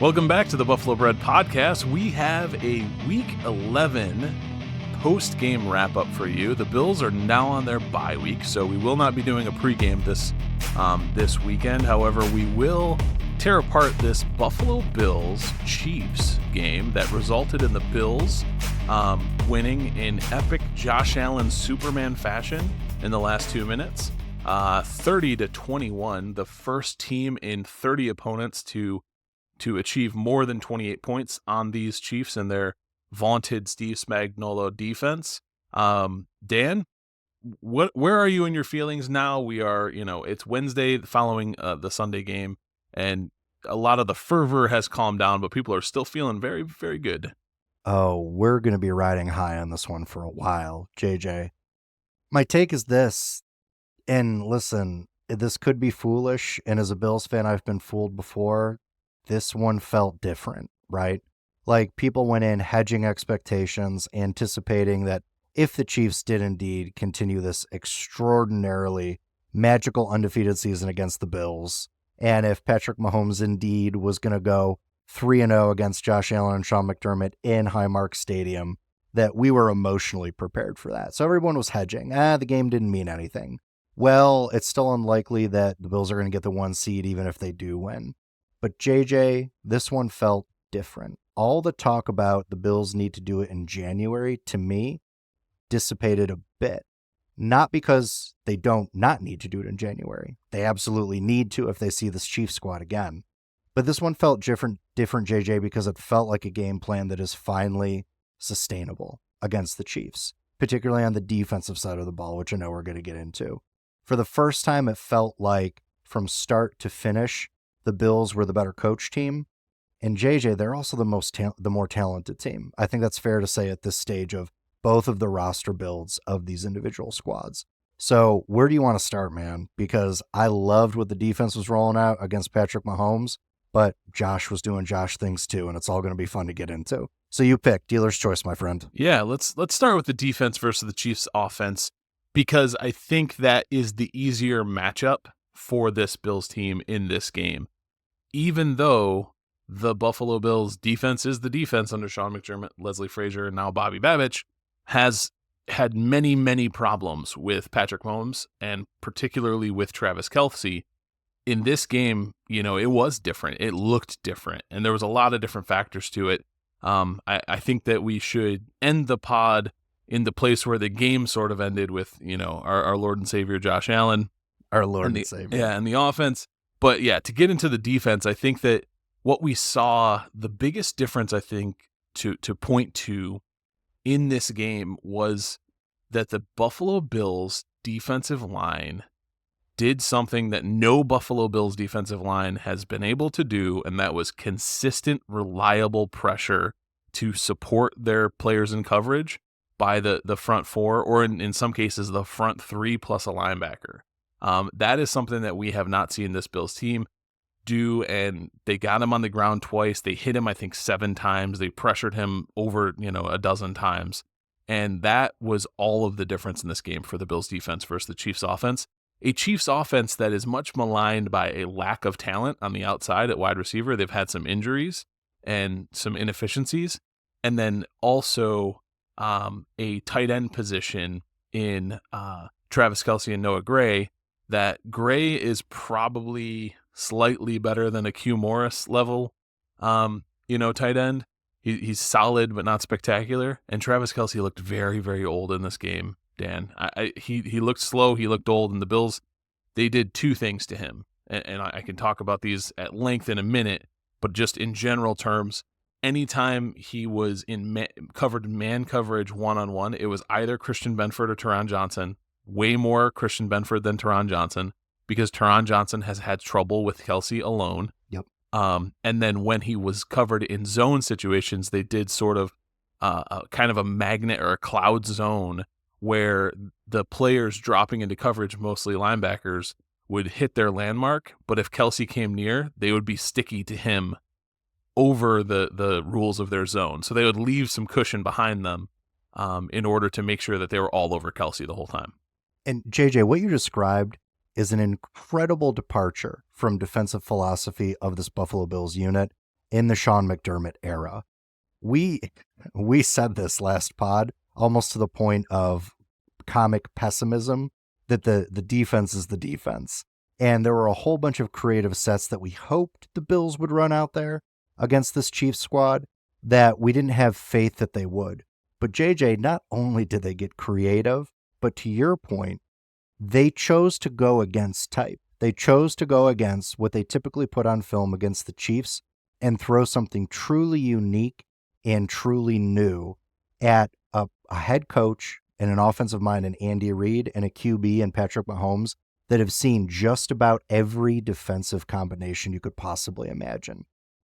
Welcome back to the Buffalo Bread Podcast. We have a Week 11 post-game wrap-up for you. The Bills are now on their bye week, so we will not be doing a pregame this weekend. However, we will tear apart this Buffalo Bills-Chiefs game that resulted in the Bills winning in epic Josh Allen Superman fashion in the last 2 minutes. 30-21, the first team in 30 opponents to achieve more than 28 points on these Chiefs and their vaunted Steve Spagnuolo defense. Dan, where are you in your feelings now? We are, it's Wednesday following the Sunday game, and a lot of the fervor has calmed down, but people are still feeling very, very good. Oh, we're going to be riding high on this one for a while, JJ. My take is this, and listen, this could be foolish, and as a Bills fan, I've been fooled before. This one felt different, right? Like people went in hedging expectations, anticipating that if the Chiefs did indeed continue this extraordinarily magical undefeated season against the Bills, and if Patrick Mahomes indeed was going to go 3-0 against Josh Allen and Sean McDermott in Highmark Stadium, that we were emotionally prepared for that. So everyone was hedging. The game didn't mean anything. Well, it's still unlikely that the Bills are going to get the 1 seed even if they do win. But JJ, this one felt different. All the talk about the Bills need to do it in January, to me, dissipated a bit. Not because they don't not need to do it in January. They absolutely need to if they see this Chiefs squad again. But this one felt different, JJ, because it felt like a game plan that is finally sustainable against the Chiefs, particularly on the defensive side of the ball, which I know we're going to get into. For the first time, it felt like from start to finish, the Bills were the better coach team. And JJ, they're also the more talented team. I think that's fair to say at this stage of both of the roster builds of these individual squads. So where do you want to start, man? Because I loved what the defense was rolling out against Patrick Mahomes, but Josh was doing Josh things too, and it's all going to be fun to get into. So you pick, dealer's choice, my friend. Yeah, let's start with the defense versus the Chiefs offense, because I think that is the easier matchup for this Bills team in this game. Even though the Buffalo Bills defense is the defense under Sean McDermott, Leslie Frazier, and now Bobby Babich, has had many, many problems with Patrick Mahomes and particularly with Travis Kelce. In this game, it was different. It looked different, and there was a lot of different factors to it. I think that we should end the pod in the place where the game sort of ended with, our Lord and Savior Josh Allen. Our Lord and Savior. Yeah, and the offense. But yeah, to get into the defense, I think that what we saw, the biggest difference, I think, to point to in this game was that the Buffalo Bills defensive line did something that no Buffalo Bills defensive line has been able to do, and that was consistent, reliable pressure to support their players in coverage by the front four, or in some cases, the front three plus a linebacker. That is something that we have not seen this Bills team do, and they got him on the ground twice. They hit him, I think, 7 times. They pressured him over, a dozen times. And that was all of the difference in this game for the Bills defense versus the Chiefs offense. A Chiefs offense that is much maligned by a lack of talent on the outside at wide receiver. They've had some injuries and some inefficiencies. And then also a tight end position in Travis Kelce and Noah Gray. That Gray is probably slightly better than a Q Morris level, tight end. He's solid, but not spectacular. And Travis Kelce looked very, very old in this game, Dan. He looked slow. He looked old. And the Bills, they did 2 things to him. And I can talk about these at length in a minute, but just in general terms, anytime he was in covered man coverage one-on-one, it was either Christian Benford or Taron Johnson. Way more Christian Benford than Taron Johnson, because Taron Johnson has had trouble with Kelce alone. Yep. And then when he was covered in zone situations, they did sort of kind of a magnet or a cloud zone where the players dropping into coverage, mostly linebackers, would hit their landmark. But if Kelce came near, they would be sticky to him over the rules of their zone. So they would leave some cushion behind them in order to make sure that they were all over Kelce the whole time. And JJ, what you described is an incredible departure from defensive philosophy of this Buffalo Bills unit. in the Sean McDermott era. We said this last pod, almost to the point of comic pessimism, that the defense is the defense. And there were a whole bunch of creative sets that we hoped the Bills would run out there against this Chiefs squad that we didn't have faith that they would. But JJ, not only did they get creative, but to your point, they chose to go against type. They chose to go against what they typically put on film against the Chiefs and throw something truly unique and truly new at a head coach and an offensive mind in Andy Reid and a QB and Patrick Mahomes that have seen just about every defensive combination you could possibly imagine.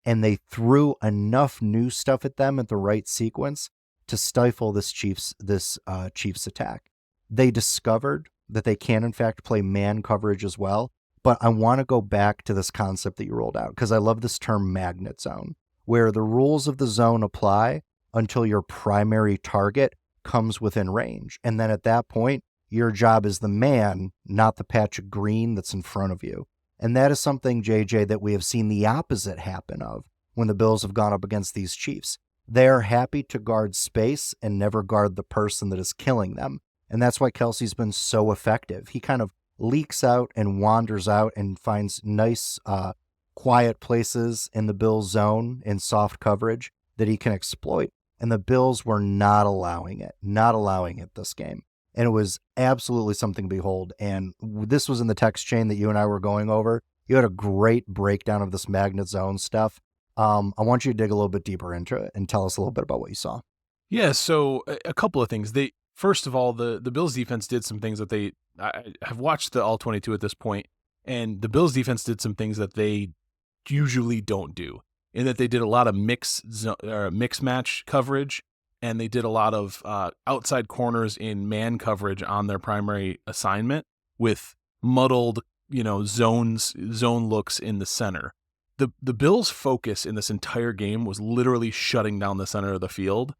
And they threw enough new stuff at them at the right sequence to stifle this Chiefs attack. They discovered that they can, in fact, play man coverage as well. But I want to go back to this concept that you rolled out because I love this term magnet zone, where the rules of the zone apply until your primary target comes within range. And then at that point, your job is the man, not the patch of green that's in front of you. And that is something, JJ, that we have seen the opposite happen of when the Bills have gone up against these Chiefs. They are happy to guard space and never guard the person that is killing them. And that's why Kelce's been so effective. He kind of leaks out and wanders out and finds nice, quiet places in the Bills' zone in soft coverage that he can exploit. And the Bills were not allowing it this game. And it was absolutely something to behold. And this was in the text chain that you and I were going over. You had a great breakdown of this magnet zone stuff. I want you to dig a little bit deeper into it and tell us a little bit about what you saw. Yeah, so a couple of things. First of all, the Bills defense did some things that I have watched the all 22 at this point, and the Bills defense did some things that they usually don't do, in that they did a lot of mix match coverage, and they did a lot of outside corners in man coverage on their primary assignment with muddled, zone looks in the center. The Bills' focus in this entire game was literally shutting down the center of the field.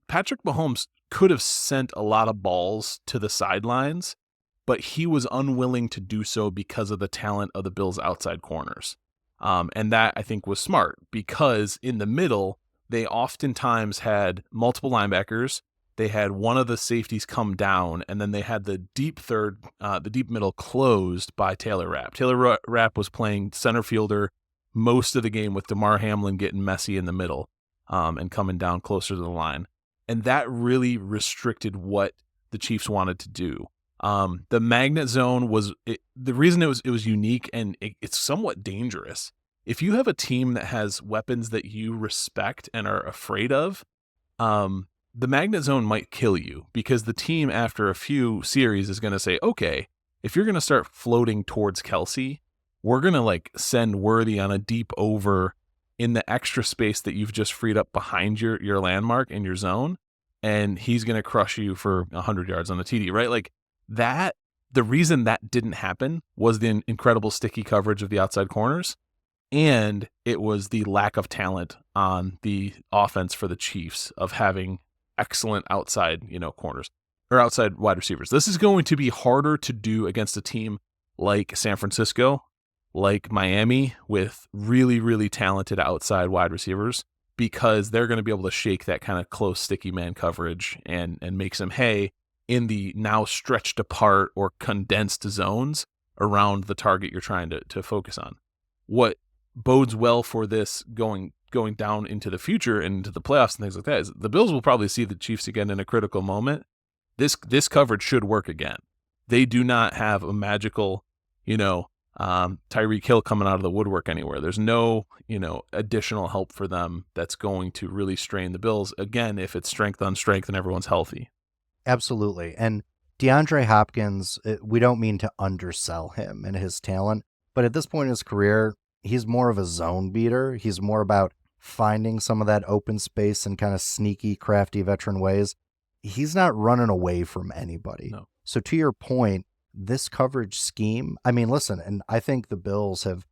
Patrick Mahomes could have sent a lot of balls to the sidelines, but he was unwilling to do so because of the talent of the Bills' outside corners. And that, I think, was smart because in the middle, they oftentimes had multiple linebackers. They had one of the safeties come down, and then they had the deep middle closed by Taylor Rapp. Taylor Rapp was playing center fielder most of the game with Damar Hamlin getting messy in the middle and coming down closer to the line. And that really restricted what the Chiefs wanted to do. The magnet zone the reason it was unique and it's somewhat dangerous. If you have a team that has weapons that you respect and are afraid of, the magnet zone might kill you because the team after a few series is going to say, okay, if you're going to start floating towards Kelce, we're going to send Worthy on a deep over in the extra space that you've just freed up behind your landmark in your zone, and he's going to crush you for 100 yards on the TD, right? That, the reason that didn't happen was the incredible sticky coverage of the outside corners, and it was the lack of talent on the offense for the Chiefs of having excellent outside, corners or outside wide receivers. This is going to be harder to do against a team like San Francisco, like Miami, with really, really talented outside wide receivers, because they're going to be able to shake that kind of close, sticky man coverage and make some hay in the now stretched apart or condensed zones around the target you're trying to focus on. What bodes well for this going down into the future and into the playoffs and things like that is the Bills will probably see the Chiefs again in a critical moment. This coverage should work again. They do not have a magical, Tyreek Hill coming out of the woodwork anywhere. There's no, additional help for them that's going to really strain the Bills again if it's strength on strength and everyone's healthy. Absolutely. And DeAndre Hopkins, we don't mean to undersell him and his talent, but at this point in his career, he's more of a zone beater. He's more about finding some of that open space in kind of sneaky, crafty veteran ways. He's not running away from anybody. No. So to your point, this coverage scheme, I mean, listen, and I think the Bills have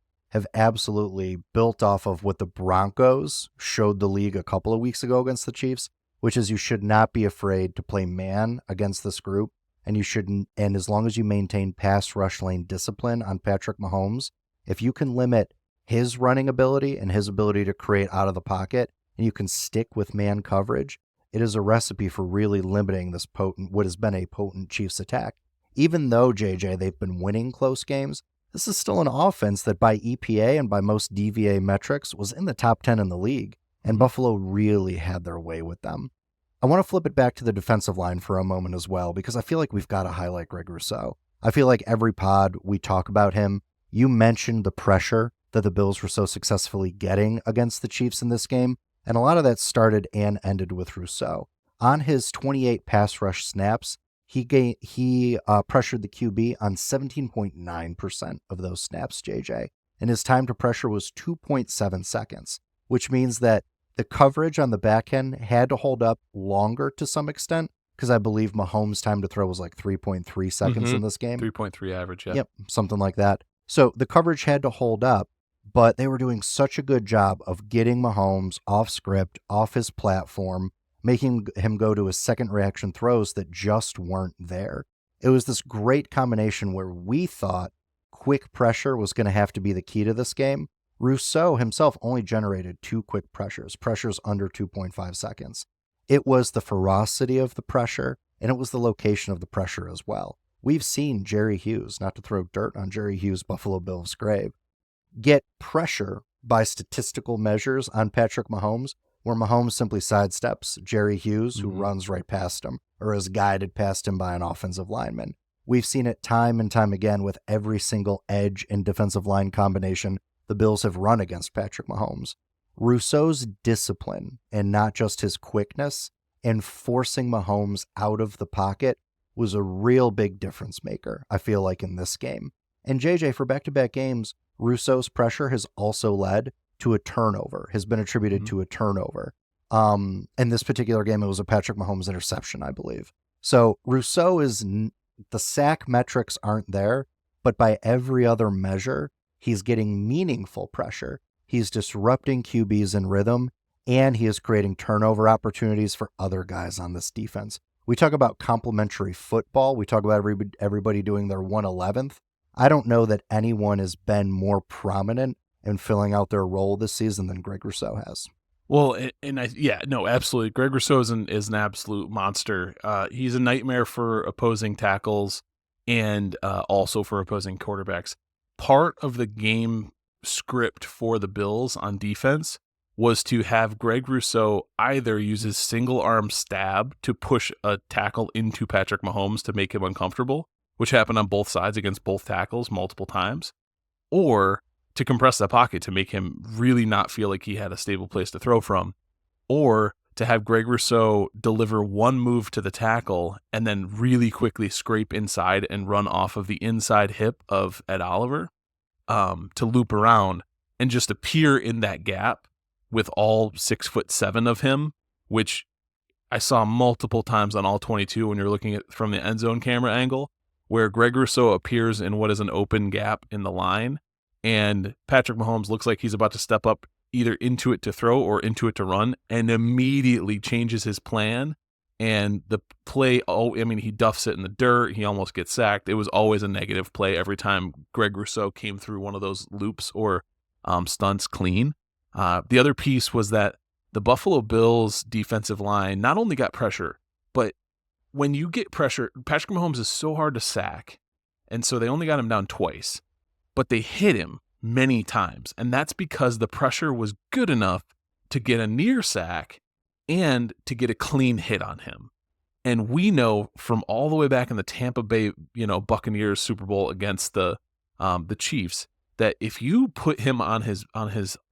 absolutely built off of what the Broncos showed the league a couple of weeks ago against the Chiefs, which is you should not be afraid to play man against this group. And you shouldn't, and as long as you maintain pass rush lane discipline on Patrick Mahomes, if you can limit his running ability and his ability to create out of the pocket, and you can stick with man coverage, it is a recipe for really limiting this what has been a potent Chiefs attack. Even though, JJ, they've been winning close games, this is still an offense that by EPA and by most DVA metrics was in the top 10 in the league, and Buffalo really had their way with them. I want to flip it back to the defensive line for a moment as well, because I feel like we've got to highlight Greg Rousseau. I feel like every pod we talk about him, you mentioned the pressure that the Bills were so successfully getting against the Chiefs in this game, and a lot of that started and ended with Rousseau. On his 28 pass rush snaps, he pressured the QB on 17.9% of those snaps, JJ, and his time to pressure was 2.7 seconds, which means that the coverage on the back end had to hold up longer to some extent, because I believe Mahomes' time to throw was like 3.3 seconds in this game. 3.3 average, yeah. Yep, something like that. So the coverage had to hold up, but they were doing such a good job of getting Mahomes off script, off his platform, making him go to his second reaction throws that just weren't there. It was this great combination where we thought quick pressure was going to have to be the key to this game. Rousseau himself only generated 2 quick pressures under 2.5 seconds. It was the ferocity of the pressure, and it was the location of the pressure as well. We've seen Jerry Hughes, not to throw dirt on Jerry Hughes' Buffalo Bills grave, get pressure by statistical measures on Patrick Mahomes, where Mahomes simply sidesteps Jerry Hughes, who runs right past him, or is guided past him by an offensive lineman. We've seen it time and time again with every single edge and defensive line combination the Bills have run against Patrick Mahomes. Rousseau's discipline, and not just his quickness, and forcing Mahomes out of the pocket was a real big difference maker, I feel like, in this game. And JJ, for back-to-back games, Rousseau's pressure has also led to a turnover, has been attributed to a turnover. In this particular game, it was a Patrick Mahomes interception, I believe. So Rousseau the sack metrics aren't there, but by every other measure, he's getting meaningful pressure. He's disrupting QBs in rhythm, and he is creating turnover opportunities for other guys on this defense. We talk about complementary football. We talk about everybody doing their 111th. I don't know that anyone has been more prominent in filling out their role this season than Greg Rousseau has. Well, absolutely. Greg Rousseau is an absolute monster. He's a nightmare for opposing tackles and also for opposing quarterbacks. Part of the game script for the Bills on defense was to have Greg Rousseau either use his single arm stab to push a tackle into Patrick Mahomes to make him uncomfortable, which happened on both sides against both tackles multiple times, or to compress the pocket to make him really not feel like he had a stable place to throw from, or to have Greg Rousseau deliver one move to the tackle and then really quickly scrape inside and run off of the inside hip of Ed Oliver to loop around and just appear in that gap with all 6'7" of him, which I saw multiple times on all 22 when you're looking at from the end zone camera angle, where Greg Rousseau appears in what is an open gap in the line, and Patrick Mahomes looks like he's about to step up either into it to throw or into it to run, and immediately changes his plan. And the play, he duffs it in the dirt. He almost gets sacked. It was always a negative play every time Greg Rousseau came through one of those loops or stunts clean. The other piece was that the Buffalo Bills defensive line not only got pressure, but when you get pressure, Patrick Mahomes is so hard to sack, and so they only got him down twice, but they hit him many times, and that's because the pressure was good enough to get a near sack and to get a clean hit on him. And we know from all the way back in the Tampa Bay, Buccaneers Super Bowl against the Chiefs, that if you put him on his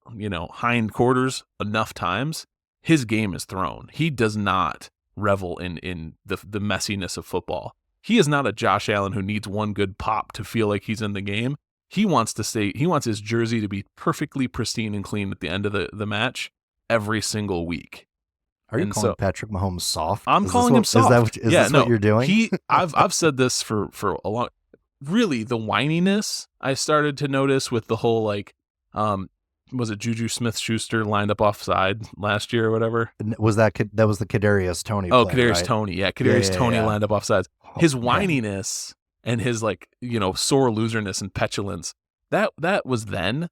hind quarters enough times, his game is thrown. He does not revel in the messiness of football. He is not a Josh Allen who needs one good pop to feel like he's in the game. He wants his jersey to be perfectly pristine and clean at the end of the match every single week. Are you calling Patrick Mahomes soft? I'm calling him soft. Is this what you're doing? I've said this for a long. Really, the whininess I started to notice with the whole was it Juju Smith-Schuster lined up offside last year or whatever? Was that was the Kadarius Toney? Oh, play, Kadarius right? Toney. Yeah, Kadarius Toney lined up offsides. His whininess and his sore loserness and petulance that was then.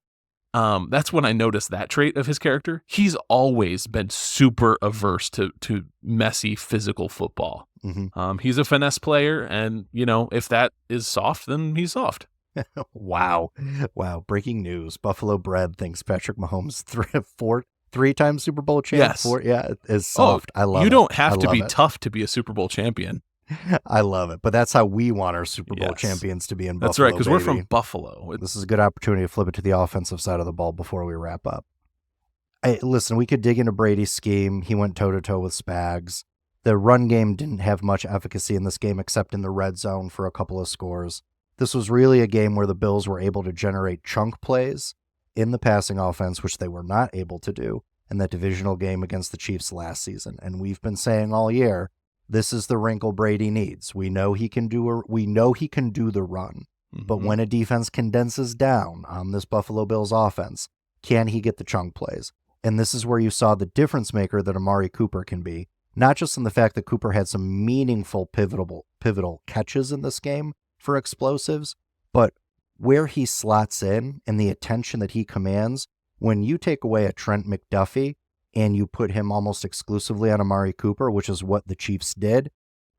That's when I noticed that trait of his character. He's always been super averse to messy physical football. Mm-hmm. He's a finesse player, and if that is soft, then he's soft. Wow. Breaking news. Buffalo Bread thinks Patrick Mahomes three-time Super Bowl champ. Yes. Is soft. I love it. You don't have to be tough to be a Super Bowl champion. I love it. But that's how we want our Super Bowl champions to be in Buffalo. That's right, because we're from Buffalo. This is a good opportunity to flip it to the offensive side of the ball before we wrap up. Listen, we could dig into Brady's scheme. He went toe-to-toe with Spags. The run game didn't have much efficacy in this game except in the red zone for a couple of scores. This was really a game where the Bills were able to generate chunk plays in the passing offense, which they were not able to do in that divisional game against the Chiefs last season. And we've been saying all year, this is the wrinkle Brady needs. We know he can do the run, but when a defense condenses down on this Buffalo Bills offense, can he get the chunk plays? And this is where you saw the difference maker that Amari Cooper can be, not just in the fact that Cooper had some meaningful pivotal catches in this game for explosives, but where he slots in and the attention that he commands. When you take away a Trent McDuffie and you put him almost exclusively on Amari Cooper, which is what the Chiefs did,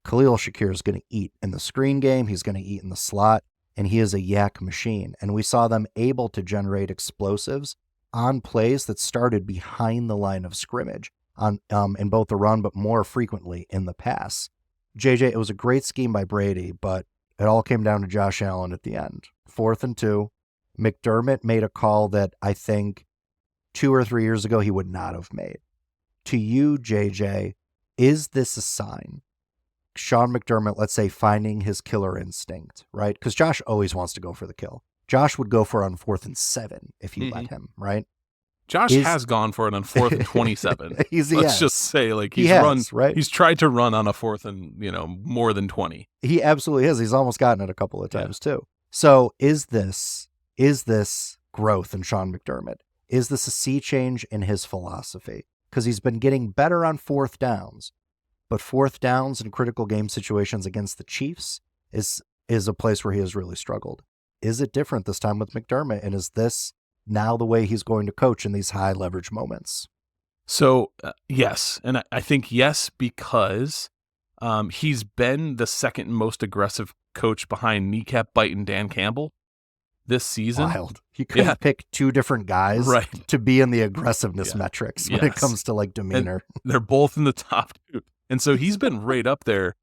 Khalil Shakir is going to eat in the screen game. He's going to eat in the slot, and he is a yak machine. And we saw them able to generate explosives on plays that started behind the line of scrimmage in both the run, but more frequently in the pass. JJ, it was a great scheme by Brady, but it all came down to Josh Allen at the end. 4th and 2. McDermott made a call that I think 2 or 3 years ago he would not have made. To you, JJ, is this a sign? Sean McDermott, let's say, finding his killer instinct, right? Because Josh always wants to go for the kill. Josh would go for it on 4th and 7 if you let him, right? Josh has gone for it on 4th and 27. Let's just say, like, he's tried to run on a 4th and, more than 20. He absolutely has. He's almost gotten it a couple of times too. So is this growth in Sean McDermott? Is this a sea change in his philosophy? Because he's been getting better on 4th downs, but 4th downs in critical game situations against the Chiefs is a place where he has really struggled. Is it different this time with McDermott? And is this now the way he's going to coach in these high leverage moments? So yes. And I think yes, because he's been the second most aggressive coach behind kneecap biting Dan Campbell this season. Wild. He couldn't pick 2 different guys to be in the aggressiveness metrics when it comes to like demeanor. And they're both in the top 2. And so he's been right up there.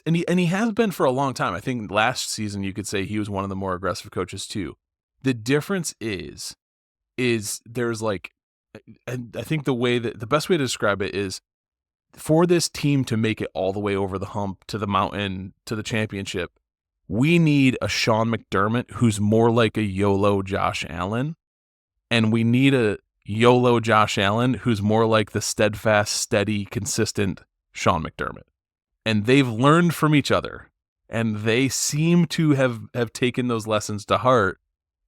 And he has been for a long time. I think last season you could say he was one of the more aggressive coaches too. The difference is there's like, and I think the best way to describe it is, for this team to make it all the way over the hump to the mountain to the championship, we need a Sean McDermott who's more like a YOLO Josh Allen, and we need a YOLO Josh Allen who's more like the steadfast, steady, consistent Sean McDermott. And they've learned from each other, and they seem to have taken those lessons to heart,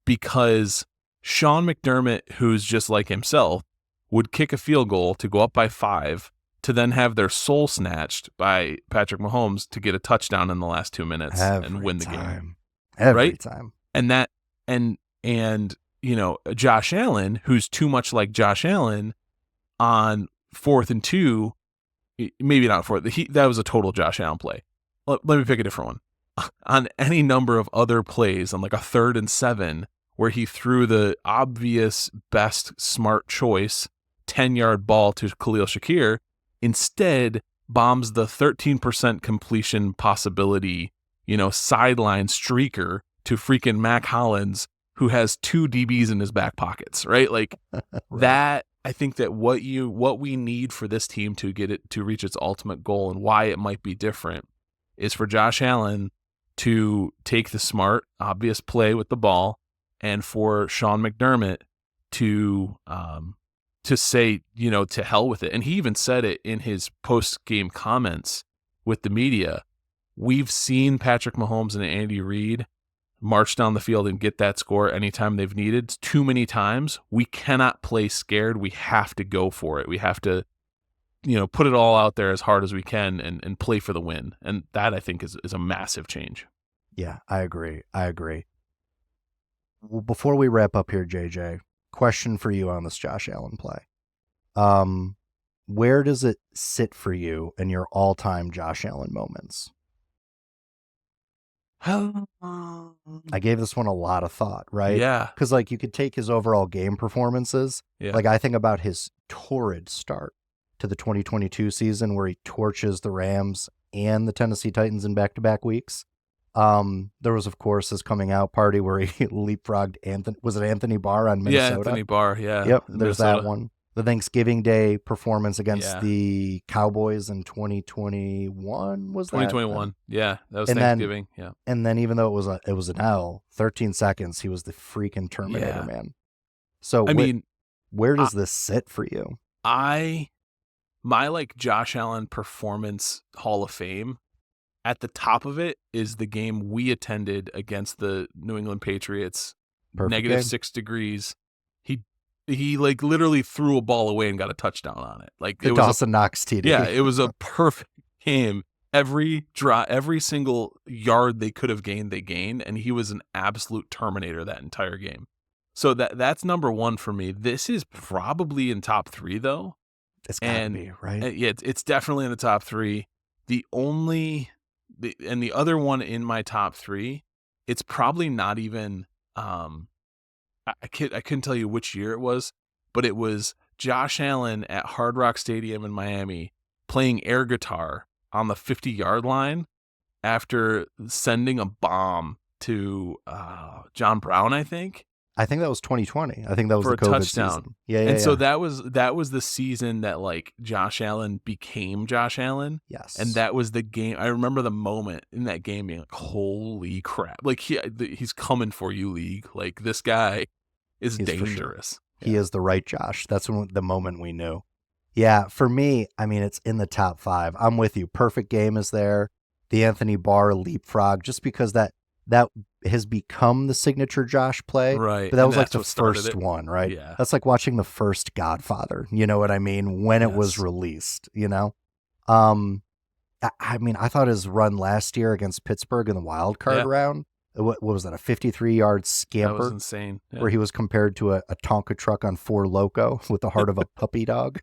because Sean McDermott, who's just like himself, would kick a field goal to go up by 5 to then have their soul snatched by Patrick Mahomes to get a touchdown in the last 2 minutes and win the game. Every time. And Josh Allen, who's too much like Josh Allen on 4th and 2, maybe not 4th. That was a total Josh Allen play. Let me pick a different one. On any number of other plays, on like a 3rd and 7, where he threw the obvious best smart choice 10-yard ball to Khalil Shakir, instead bombs the 13% completion possibility, sideline streaker to freaking Mac Hollins, who has 2 DBs in his back pockets, right? Like that. I think that what we need for this team to get it to reach its ultimate goal, and why it might be different, is for Josh Allen to take the smart, obvious play with the ball, and for Sean McDermott to say, to hell with it. And he even said it in his post-game comments with the media. We've seen Patrick Mahomes and Andy Reid march down the field and get that score anytime they've needed. Too many times. We cannot play scared. We have to go for it. We have to, put it all out there as hard as we can and play for the win. And that, I think, is a massive change. Yeah, I agree. Well, before we wrap up here, JJ, question for you on this Josh Allen play. Where does it sit for you in your all-time Josh Allen moments? I gave this one a lot of thought, right? Yeah. Because, like, you could take his overall game performances. Yeah. Like, I think about his torrid start to the 2022 season where he torches the Rams and the Tennessee Titans in back-to-back weeks. There was, of course, his coming out party where he leapfrogged Anthony Barr on Minnesota? Yeah, Anthony Barr, yeah. Yep, there's Minnesota. that one. The Thanksgiving Day performance against the Cowboys in 2021 was 2021. Yeah, that was and Thanksgiving. Then, and then even though it was an L, 13 seconds, he was the freaking Terminator, man. So where does this sit for you? My like Josh Allen performance Hall of Fame, at the top of it is the game we attended against the New England Patriots. Perfect game. -6 degrees. He like literally threw a ball away and got a touchdown on it. Like the Dawson Knox TD. Yeah, it was a perfect game. Every single yard they could have gained, they gained, and he was an absolute Terminator that entire game. So that's number one for me. This is probably in top 3 though. It's gotta be, right? Yeah, it's definitely in the top 3. The other one in my top 3, it's probably not even I couldn't tell you which year it was, but it was Josh Allen at Hard Rock Stadium in Miami playing air guitar on the 50-yard line after sending a bomb to John Brown, I think. I think that was 2020. I think that was for the COVID touchdown. Season. Yeah, and so that was the season that like Josh Allen became Josh Allen. Yes. And that was the game. I remember the moment in that game being like, holy crap. Like he's coming for you, league. Like this guy is dangerous. Sure. He is the right Josh. That's the moment we knew. Yeah, for me, I mean, it's in the top 5. I'm with you. Perfect game is there. The Anthony Barr leapfrog, just because that has become the signature Josh play. Right. But that was like the first one, right? Yeah. That's like watching the first Godfather, you know what I mean? When it was released, you know? I mean, I thought his run last year against Pittsburgh in the wild card round, what was that, a 53-yard scamper? That was insane. Yeah. Where he was compared to a Tonka truck on 4 Loko with the heart of a puppy dog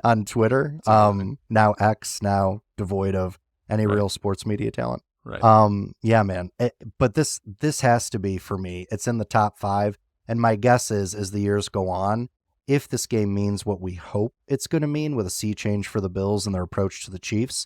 on Twitter. Now X, now devoid of any real sports media talent. Right. Yeah, man. But this has to be, for me, it's in the top 5. And my guess is, as the years go on, if this game means what we hope it's going to mean with a sea change for the Bills and their approach to the Chiefs,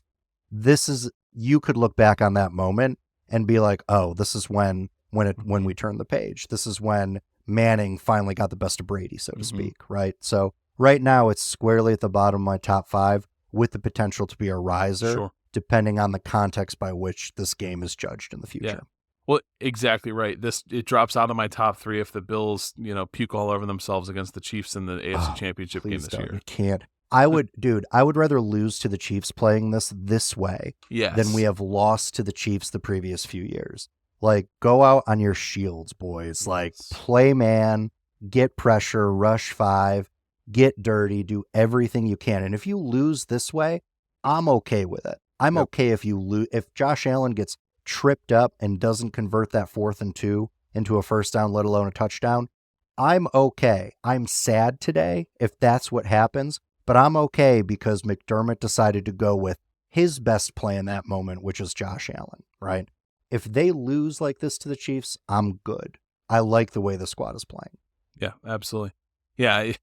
you could look back on that moment and be like, oh, this is when we turn the page. This is when Manning finally got the best of Brady, so to speak, right? So right now it's squarely at the bottom of my top 5 with the potential to be a riser, depending on the context by which this game is judged in the future. Yeah. Well, exactly right. It drops out of my top 3 if the Bills, puke all over themselves against the Chiefs in the AFC Championship game this year. You can't. I would rather lose to the Chiefs playing this way than we have lost to the Chiefs the previous few years. Like, go out on your shields, boys. Like, play man, get pressure, rush 5, get dirty, do everything you can. And if you lose this way, I'm okay with it. I'm okay if you lose. If Josh Allen gets tripped up and doesn't convert that 4th and 2 into a first down, let alone a touchdown, I'm okay. I'm sad today if that's what happens. But I'm okay because McDermott decided to go with his best play in that moment, which is Josh Allen, right? If they lose like this to the Chiefs, I'm good. I like the way the squad is playing. Yeah, absolutely. Yeah,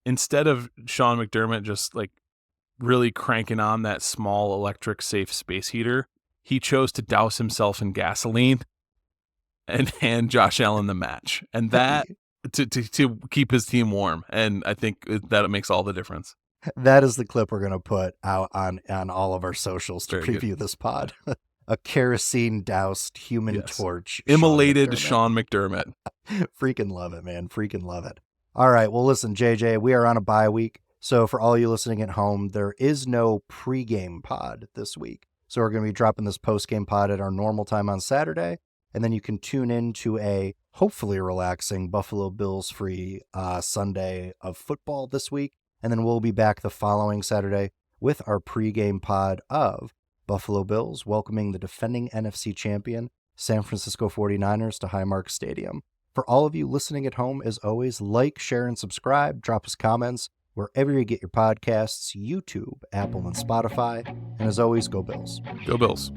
instead of Sean McDermott just like really cranking on that small electric safe space heater, he chose to douse himself in gasoline and hand Josh Allen the match. And that... To keep his team warm, and I think that it makes all the difference. That is the clip we're going to put out on all of our socials to preview this pod. A kerosene doused human torch, immolated Sean McDermott. Freaking love it, man. Freaking love it. All right, well, listen, JJ, we are on a bye week, so for all you listening at home, there is no pregame pod this week. So we're going to be dropping this postgame pod at our normal time on Saturday, and then you can tune into a hopefully relaxing Buffalo Bills free Sunday of football this week. And then we'll be back the following Saturday with our pregame pod of Buffalo Bills welcoming the defending NFC champion San Francisco 49ers to Highmark Stadium For all of you listening at home, as always, like, share, and subscribe. Drop us comments wherever you get your podcasts, YouTube, Apple, and Spotify. And as always, go Bills. Go Bills.